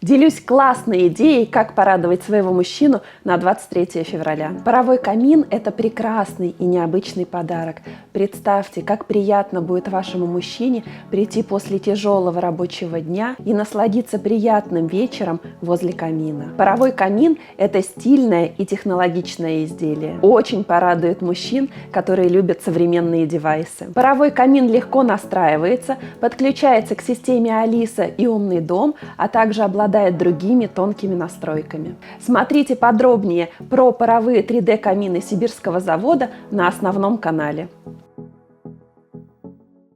Делюсь классной идеей, как порадовать своего мужчину на 23 февраля. Паровой камин – это прекрасный и необычный подарок. Представьте, как приятно будет вашему мужчине прийти после тяжелого рабочего дня и насладиться приятным вечером возле камина. Паровой камин – это стильное и технологичное изделие. Очень порадует мужчин, которые любят современные девайсы. Паровой камин легко настраивается, подключается к системе Алиса и Умный дом, а также обладает другими тонкими настройками. Смотрите подробнее про паровые 3D камины Сибирского завода на основном канале.